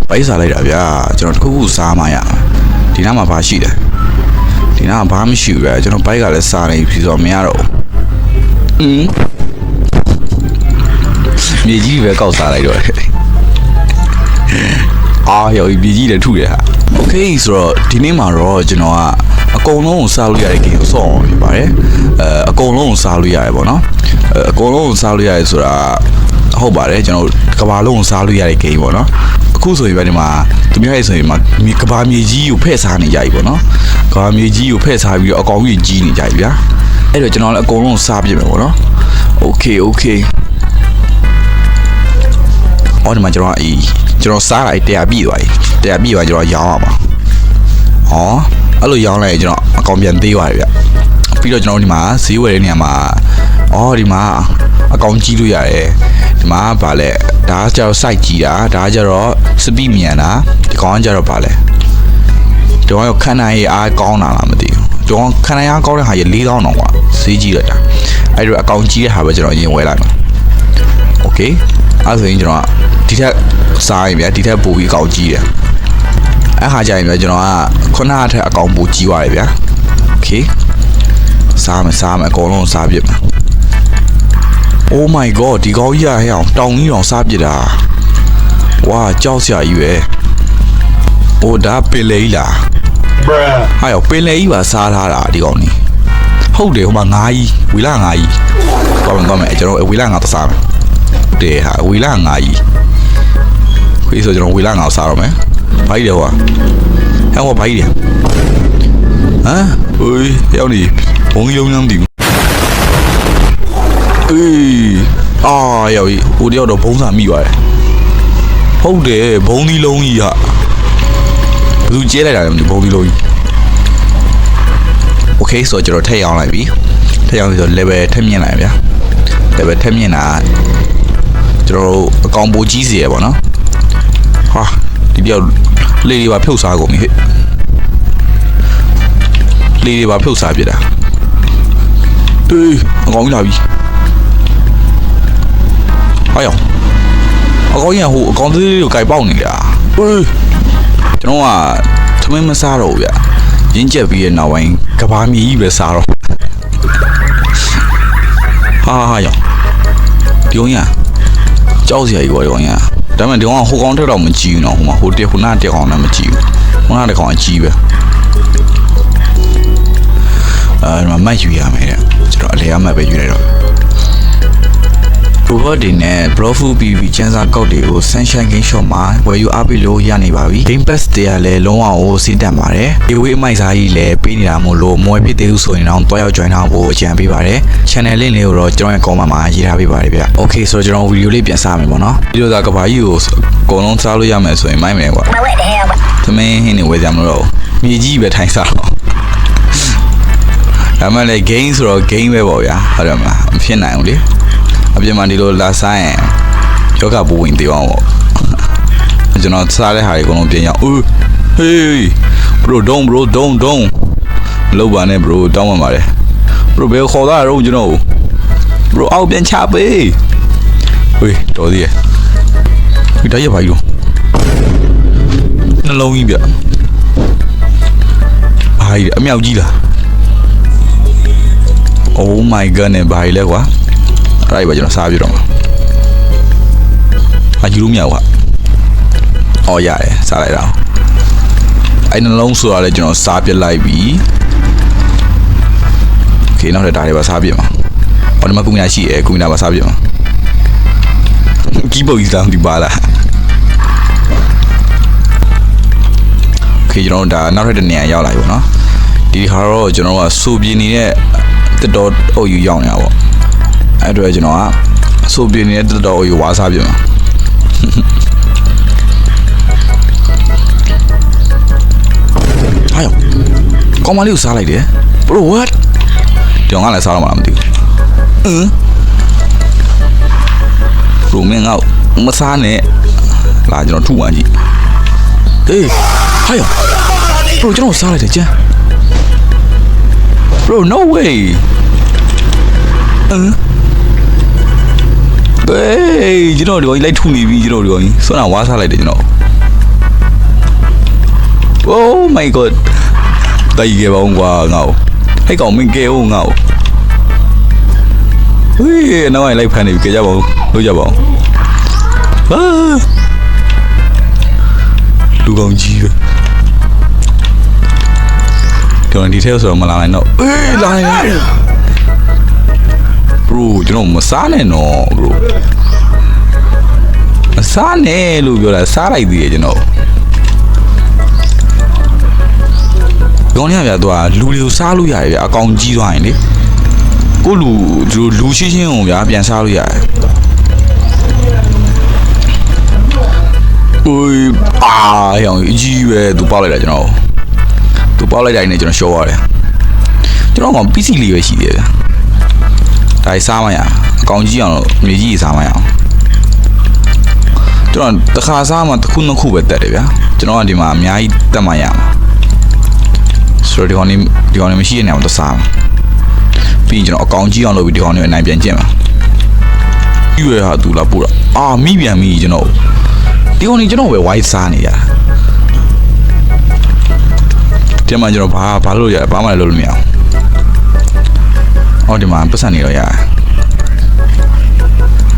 ပိုက်စားလိုက်တာဗျာကျွန်တော်တခုခုစားမှရဒီနားမှာဘာရှိလဲဒီနားဘာမှမရှိဘူးဗျာကျွန်တော်ဘိုက်ကလည်းစားနေပြီဆိုတော့မရတော့မြေကြီးပဲကောက်စားလိုက်တော့ရောမြေကြီးလည်းထုတယ်ဟာโอเคဆိုတော့ဒီနေ့မှာတော့ကျွန်တော်ကအကုန်လုံးကိုစားလို့ရတဲ့ game ကိုစောင့်အောင်ဖြစ်ပါတယ်အကုန်လုံးကိုစားလို့ရတယ်ပေါ့နော်အကုန်လုံးကိုစားလို့ရတယ်ဆိုတာဟုတ်ပါတယ်ကျွန်တော်ကဘာလုံးကိုစားလို့ရတဲ့ game ပေါ့နော်အခုဆိုရင်ပဲဒီမှာသူများရဲ့ဆိုရင်မှာကဘာမြေကြီးကိုဖဲ့စားနေကြပြီပေါ့နော်ကဘာမြေကြီးကိုဖဲ့စားပြီးတော့အကောင်ကြီးကြီးနေကြပြီဗျာအဲ့တော့ကျွန်တော်လည်းအကုန်လုံးစားပြစ်မယ်ပေါ့နော်โอเคအော်ဒီမှာကျွန်တော်စားလိုက်100ပြည့်သွားပြီ100ပြည့်သွားကျွန်တော်ရောင်းရမှာအဲ့လိုရောင်းလိုက်ရင်ကျွန်တော်အကောင်ပြန်သေးသွားပြီဗျပြီးတော့ကျွန်တော်ဒီမှာဈေးဝယ်တဲ့နေရာမှာဒီမှာအကောင်ကြီးလို့ရတယ်ဒီမှာဗာလဲဒါကကျတော့ site ကြီးတာဒါကကျတော့ speed မြန်တာဒီကောင်ကကျတော့ဗာလဲဒီကောင်ကခန္ဓာရေးအားကောင်းတာလားမသိဘူးဒီကောင်ခန္ဓာရေးအားကောင်းတဲ့ဟာရေ4000တောင်ကွာဈေးကြီးလိုက်တာအဲ့တော့အကောင်ကြီးတဲ့ဟာပဲကျွန်တော်အရင်ဝယ်လိုက်မှာโอเคအဲ့ဆိုရင်ကျွန်တော်ဒီထက်စားရင်ဗျာဒီထက်ပိုပြီးအကောင်ကြီးတယ်အဲ့ဟာကြရင်ဗျာကျွန်တော်ကခုနကထက်အကောင်ပိုကြီးသွားတယ်ဗျာโอเคစားမယ်အကုန်လုံးစားပြစ်မယ် Oh my god ဒီကောင်ကြီးရဟဲ့အောင်တောင်ကြီးအောင်စားပြစ်တာဝါကြောက်စရာကြီးပဲဒါပင်လေကြီးလားဟာရောပင်လေကြီးပါစားထားတာဒီကောင်ကြီးဟုတ်တယ်ဟိုမှာငါးကြီးဝီလာငါးကြီးကောမယ်ကျွန်တော်ဝီလာငါးသစားမယ်တဲ့ဟာဝီလာငါးကြီးခွေးဆိုကျွန်တော်ဝီလာငါးစားတော့မယ်ဘာကြီးလဲဟိုဟဲ့ဘာကြီးလဲရောက်နေဘုံကြီးလုံးလုံးမသိဘူးရောက်ပြီဟိုတယောက်တော့ဘုံစာမိသွားတယ်ဟုတ်တယ်ဘုံသီးလုံးကြီးဟာဘယ်သူကျဲလိုက်တာလဲမသိဘုံသီးလုံးကြီးโอเคဆိုတော့ကျွန်တော်ထည့်အောင်လိုက်ပြီထည့်အောင်ပြီးတော့ level ထည့်မြင့်လိုက်ဗျာ level ထည့်မြင့်တာကျွန်တော်တို့အကောင်ပိုကြီးစီရပေါ့နော်ဟာဒီတယောက်လေးတွေပါဖြုတ်စားကုန်ပြီဟဲ့လေးတွေပါဖြုတ်စားပြတာအကောင်ကြီးလာပြီဟာရောအကောင်ကြီးကဟိုအကောင်သေးလေးကိုကြိုက်ပေါက်နေကြကျွန်တော်ကသမင်းမစားတော့ဘူးဗျရင်းကျက်ပြီးရဲ့နောက်ပိုင်းကဘာမြေကြီးပဲစားတော့ဟာရောဒီကောင်ကြီးကြောက်စရာကြီးပေါ့ဒီကောင်ကြီးဒါပေမဲ့ဒီကောင်ကဟိုကောင်ထက်တော့မကြည့်ဘူးနော်ဟိုမှာဟိုတက်ခုနတက်ကောင်လည်းမကြည့်ဘူးခုနတက်ကောင်အကြီးပဲဒီမှာမတ်ယူရမယ်တဲ့ကျွန်တော်အလဲအမှတ်ပဲယူလိုက်တော့robot တွေနဲ့ Brofu PV ကျန်းစာကောက်တွေကို Sunshine Game Shop မှာဝယ်ယူအားပေးလို့ရနေပါပြီ Game Pass တွေကလည်းလုံးဝကိုစီးတက်ပါတယ်ဒီဝေးအမိုက်စားကြီးလည်းပေးနေတာမို့လို့မွေဖြစ်သေးဘူးဆိုရင်တော့တွားရောက် join ထားဖို့အကြံပေးပါတယ် Channel link လေးကိုတော့ကျွန်တော်ရဲ့ comment မှာရေးထားပေးပါတယ်ဗျ Okay ဆိုတော့ကျွန်တော်ဗီဒီယိုလေးပြန်စားမယ်ပေါ့နော်ဒီလိုသာကဘာကြီးကိုအကုန်လုံးစားလို့ရမယ်ဆိုရင်မိုက်မယ်ကွာသမင်းဟင်းနေဝယ်ကြမလို့မြေကြီးပဲထိုင်စားတော့ဒါမှလည်း game ဆိုတော့ game ပဲပေါ့ဗျာဟုတ်တယ်မလားမဖြစ်နိုင်ဘူးလေအပြင်မှာဒီလိုလာဆိုင်ယောဂပူဝင်သေးအောင်ပေါ့ကျွန်တော်စားတဲ့ဟာတွေအကုန်လုံးပြင်ရအောင်hey bro don'tလောက်ပါနဲ့ bro တောင်းပါပါတယ် bro ဘယ်ခေါ်တာတော့ကျွန်တော် bro အောက်ပြန်ချပေးဟေးတော်သေးရဲ့ဒီတိုင်းရပါယူနှလုံးကြီးဗျဘာကြီးအမြောက်ကြီးလား Oh my god နဲ့ဘာကြီးလဲကွာအဲ့ဒါပဲကျွန်တော်စားပြတော့မှာယူလို့မရဘူးဟာရတယ်စားလိုက်တော့အဲ့နှလုံးဆိုရလဲကျွန်တော်စားပြလိုက်ပြီโอเคနောက်ထပ်ဒါတွေပါစားပြမှာဒီမှာကုမနာရှိကုမနာပါစားပြမှာကြီးပုတ်ကြီးစားဒီပါလားโอเคကျွန်တော်ဒါနောက်ထပ်တစ်နေရာရောက်လာပြီပေါ့နော်ဒီဟာတော့ကျွန်တော်ကစူပြင်းနေတဲ့တက်တော်အုပ်ယူရောက်နေတာပေါ့အဲ့တော့ကျွန်တော်ကအဆိုပြင်းနေတဲ့တက်တော်အုပ်ယူဝါစားပြမှာဟာယောကောင်းမလေးကိုစားလိုက်တယ် bro what ဒီကောင်ကလည်းစားတော့မှမသိဘူးbro မင်းငါ့မစားနဲ့လာကျွန်တော်ထုမှန်ကြည့်ဟာယော bro ကျွန်တော်စားလိုက်တယ်ကျန် bro no way Hey, you know, you like to me, you know, so now what's like, you know. Oh my god. Tay ghê bà ông qua ngầu. Thấy còn mình kêu ngầu. Ui, nó ai lấy fan này kìa cha bộ. Đúng chưa bộ. Đủ còn gì vậy. Còn đi theo rồi mà làm này nó. Ui, làm này. Bro, you know, mà xa này nó, bro. Mà xa này, lúc đó là xa lại đi, you know. Con nhà bây giờ lù xa lù vậy, à con gì rồi đấy, có lù xí xí không vậy, biến xa lù vậy, ôi형 gì vậy, tụi bao lại rồi, tụi bao lại này cho nó show rồi, cho nó còn busy li vậy xí đấy, tại sao mà ya, con gì à, mấy gì sao mà ya, cho nó tất cả sao mà cũng nó khu biệt đấy vậy, cho nó đi mà mấy tầm mà ya. Rồi đi con nàyမရှိနေအောင်တစားပြီးကျွန်တော်အကောင်ကြီးအောင်လုပ်ပြီးဒီကောင်တွေအနိုင်ပြန်ကျင့်မှာရွေးဟာသူလာပို့တာအာမိပြန်ပြီကျွန်တော်ဒီကောင်ကြီးကျွန်တော်ပဲဝိုင်းစားနေရတာဒီမှာကျွန်တော်ဘာလို့ရဘာမှလည်းလုပ်လို့မရအောင်ဟောဒီမှာပတ်စံနေတော့ရတယ်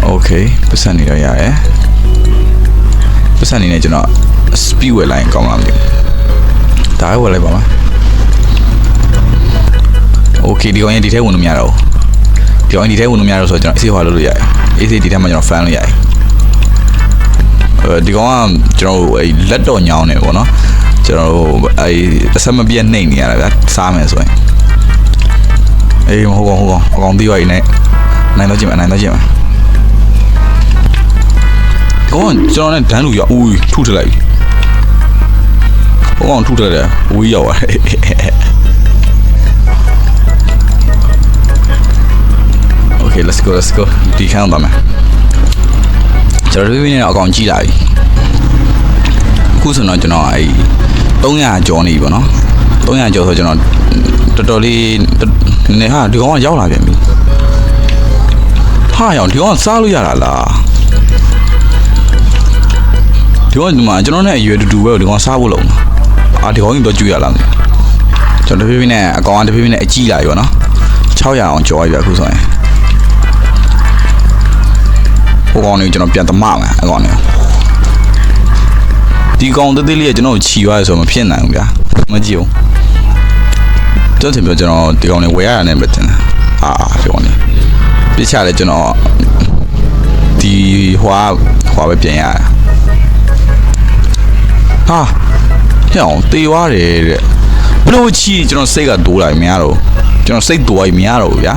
โอเคပတ်စံနေတော့ရတယ်ပတ်စံနေနဲ့ကျွန်တော် speed ဝယ်လိုက်ကောင်းလားမသိဘူးဒါပဲဝယ်လိုက်ပါမှာโอเคဒီကောင်ရင်ဒီထဲဝင်လို့မရတော့ဘူးဒီကောင်ဒီထဲဝင်လို့မရတော့ဆိုတော့ကျွန်တော်အေးစေးဟွာလုပ်လို့ရတယ်အေးစေးဒီထဲမှာကျွန်တော် fan လို့ရတယ်ဒီကောင်ကကျွန်တော်အဲ့လက်တော်ညောင်းနေပေါ့နော်ကျွန်တော်အဲ့အဆက်မပြတ်နှိမ့်နေရတာဗျာစားမယ်ဆိုရင်အေးဟုတ်ကောင်အကောင်သေးရည်နဲ့နိုင်တော့ကြည့်မယ်ဒီကောင်ကျွန်တော်နဲ့ဒန်းလူရောက်ဦးထုထလိုက်ဟိုကောင်ထုထတယ်ဝေးရောက်ရတယ်Okay, let's go. ဒီခန်းပါမယ်ကျွန်တော်တို့အကောင်ကြည့်လာပြီအခုဆိုတော့ကျွန်တော်အဲ့300ကျော်နေပြီပေါ့နော်300ကျော်ဆိုကျွန်တော်တော်တော်လေးနည်းဟာဒီကောင်ကရောက်လာပြန်ပြီဟာရောက်ဒီကောင်ကစားလို့ရတာလားဒီကောင်ဒီမှာကျွန်တော်နဲ့အရွယ်တူတူပဲဒီကောင်စားဖို့လုံးအာဒီကောင်ကြီးတော့ကျွေးရလားကျွန်တော်တဖြည်းဖြည်းနဲ့အကောင်ကတဖြည်းဖြည်းနဲ့အကြီးလာပြီပေါ့နော်600အောင်ကျော်ပြီအခုဆိုရင်ဟိုကောင်နေကျွန်တော်ပြန်သမမယ်အကောင်နေဒီကောင်တသေးလေးကကျွန်တော်ချီသွားရဆိုမဖြစ်နိုင်ဘူးဗျာမကြည့်ဘူးကျွန်တော်ပြောကျွန်တော်ဒီကောင်နေဝယ်ရတာနဲ့ပဲတင်အာဒီကောင်နေပြချလဲကျွန်တော်ဒီဟွာပဲပြန်ရဟာဟဲ့အောင်တေးသွားတယ်တဲ့ဘလို့ချီကျွန်တော်စိတ်ကတိုးလိုက်မရတော့ကျွန်တော်စိတ်တိုးလိုက်မရတော့ဘူးဗျာ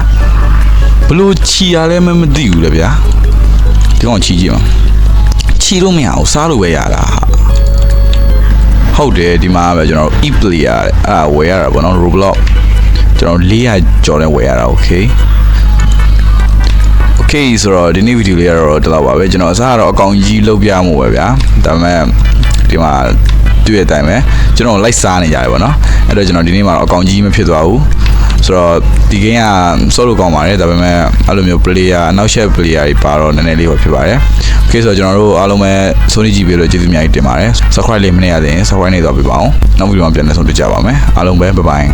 ဘလို့ချီရလဲမသိဘူးလေဗျာဒီကောင်ချီကြည့်မှာချီလို့မရဘူးစားလို့ပဲရတာဟုတ်တယ်ဒီမှာပဲကျွန်တော် e-play ရတယ်အဲ့ဝယ်ရတာပေါ့နော် Roblox ကျွန်တော်400ကျော်နဲ့ဝယ်ရတာ okay ဆိုတော့ဒီနေ့ဗီဒီယိုလေးကတော့ဒီလောက်ပါပဲကျွန်တော်အစားကတော့အကောင်ကြီးလုပ်ပြမှုပဲဗျာဒါပေမဲ့ဒီမှာတွေ့တဲ့အတိုင်းပဲကျွန်တော်လိုက်စားနေကြတယ်ပေါ့နော်အဲ့တော့ကျွန်တော်ဒီနေ့မှာတော့အကောင်ကြီးမဖြစ်သွားဘူးဆိုတော့ဒီ game ကဆော့လို့ကောင်းပါတယ်ဒါပေမဲ့အဲ့လိုမျိုး player နောက်ဆက် player တွေပါတော့နည်းနည်းလေးပဲဖြစ်ပါတယ် okay ဆိုတော့ကျွန်တော်တို့အားလုံးပဲ Sony GB လို့ကျေးဇူးအများကြီးတင်ပါတယ် subscribe လေးမနေရသေးရင် subscribe နေသွားပြပါအောင်နောက်ဗီဒီယိုမှာပြန်လည်ဆုံတွေ့ကြပါမယ်အားလုံးပဲ bye bye